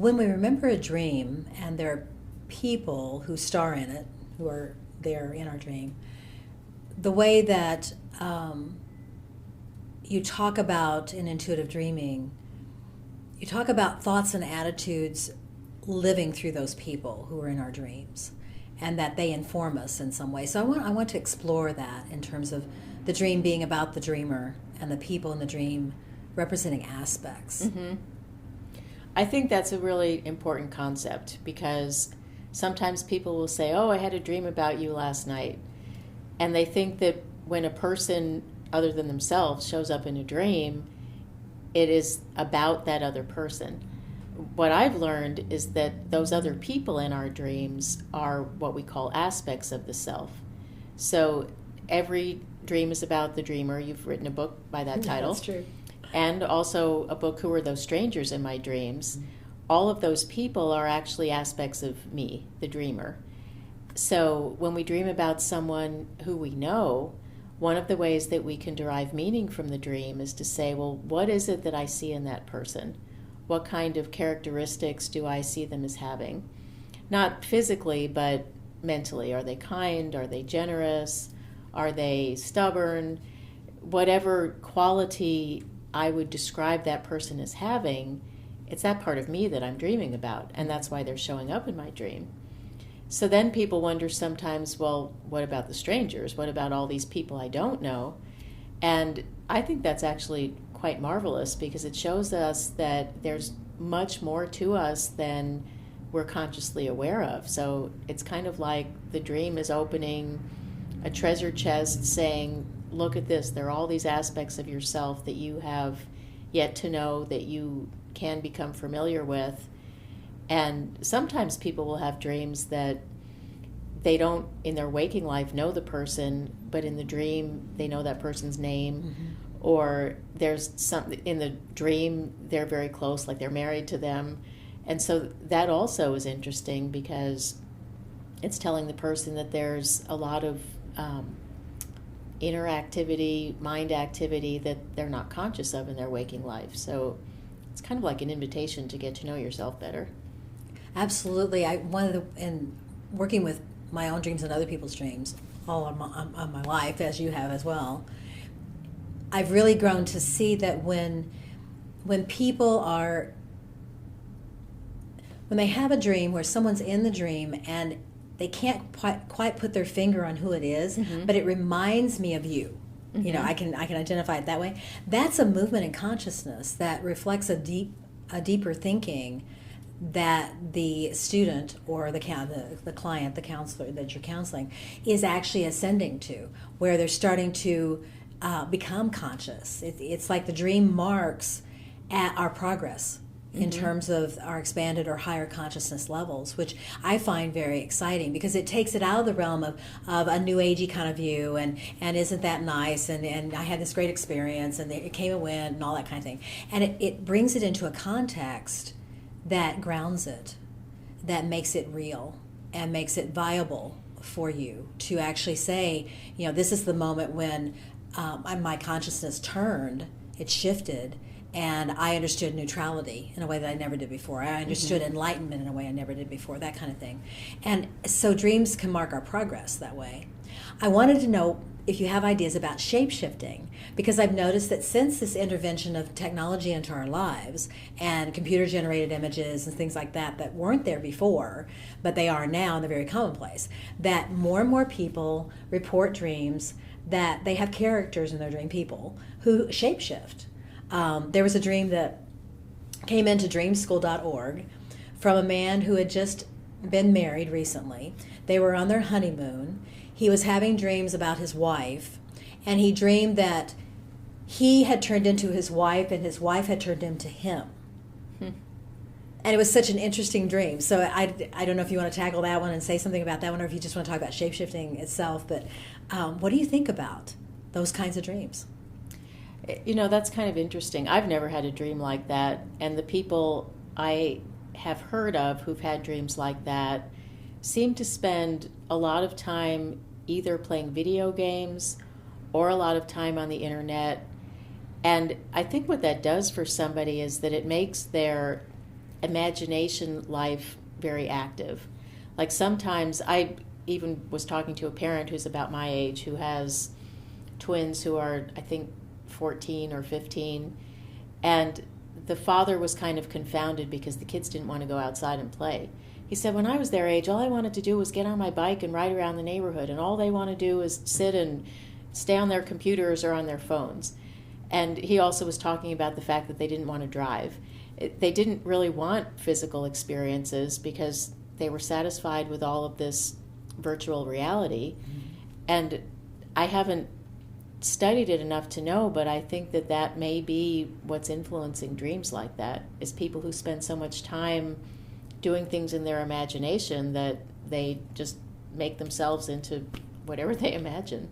when we remember a dream and there are people who star in it, who are there in our dream, the way that you talk about in intuitive dreaming, you talk about thoughts and attitudes living through those people who are in our dreams, and that they inform us in some way. So I want to explore that in terms of the dream being about the dreamer and the people in the dream representing aspects. Mm-hmm. I think that's a really important concept, because sometimes people will say, oh, I had a dream about you last night. And they think that when a person other than themselves shows up in a dream, it is about that other person. What I've learned is that those other people in our dreams are what we call aspects of the self. So every dream is about the dreamer. You've written a book by that title. That's true. And also a book, Who Are Those Strangers in My Dreams? All of those people are actually aspects of me, the dreamer. So when we dream about someone who we know, one of the ways that we can derive meaning from the dream is to say, well, what is it that I see in that person? What kind of characteristics do I see them as having? Not physically, but mentally. Are they kind? Are they generous? Are they stubborn? Whatever quality I would describe that person as having, it's that part of me that I'm dreaming about, and that's why they're showing up in my dream. So then people wonder sometimes, well, what about the strangers? What about all these people I don't know? And I think that's actually quite marvelous, because it shows us that there's much more to us than we're consciously aware of. So it's kind of like the dream is opening a treasure chest saying, look at this, there are all these aspects of yourself that you have yet to know, that you can become familiar with. And sometimes people will have dreams that they don't, in their waking life, know the person, but in the dream, they know that person's name. Mm-hmm. Or there's something in the dream, they're very close, like they're married to them. And so that also is interesting, because it's telling the person that there's a lot of inner activity, mind activity that they're not conscious of in their waking life. So it's kind of like an invitation to get to know yourself better. Absolutely. In working with my own dreams and other people's dreams all on my life, as you have as well, I've really grown to see that when people are, when they have a dream where someone's in the dream and they can't quite put their finger on who it is, mm-hmm. but it reminds me of you. Mm-hmm. You know, I can identify it that way. That's a movement in consciousness that reflects a deeper thinking that the student or the client, the counselor that you're counseling, is actually ascending to, where they're starting to become conscious. It's like the dream marks at our progress in mm-hmm. terms of our expanded or higher consciousness levels, which I find very exciting, because it takes it out of the realm of a new agey kind of view and isn't that nice, and I had this great experience and it came and went and all that kind of thing. And it brings it into a context that grounds it, that makes it real and makes it viable for you to actually say, you know, this is the moment when my consciousness turned, it shifted, and I understood neutrality in a way that I never did before. I understood mm-hmm. enlightenment in a way I never did before, that kind of thing. And so dreams can mark our progress that way. I wanted to know if you have ideas about shape-shifting, because I've noticed that since this intervention of technology into our lives and computer-generated images and things like that weren't there before, but they are now and they're very commonplace, that more and more people report dreams that they have characters in their dream, people who shape-shift. There was a dream that came into dreamschool.org from a man who had just been married recently. They were on their honeymoon. He was having dreams about his wife, and he dreamed that he had turned into his wife and his wife had turned into him. And it was such an interesting dream. So I don't know if you want to tackle that one and say something about that one, or if you just want to talk about shape-shifting itself. But what do you think about those kinds of dreams? You know, that's kind of interesting. I've never had a dream like that. And the people I have heard of who've had dreams like that seem to spend a lot of time either playing video games or a lot of time on the internet. And I think what that does for somebody is that it makes their imagination life very active. Like sometimes I even was talking to a parent who's about my age who has twins who are, I think, 14 or 15, and the father was kind of confounded because the kids didn't want to go outside and play. He said, when I was their age, all I wanted to do was get on my bike and ride around the neighborhood, and all they want to do is sit and stay on their computers or on their phones. And he also was talking about the fact that they didn't want to drive. They didn't really want physical experiences because they were satisfied with all of this virtual reality. And I haven't studied it enough to know, but I think that that may be what's influencing dreams like that, is people who spend so much time doing things in their imagination that they just make themselves into whatever they imagine.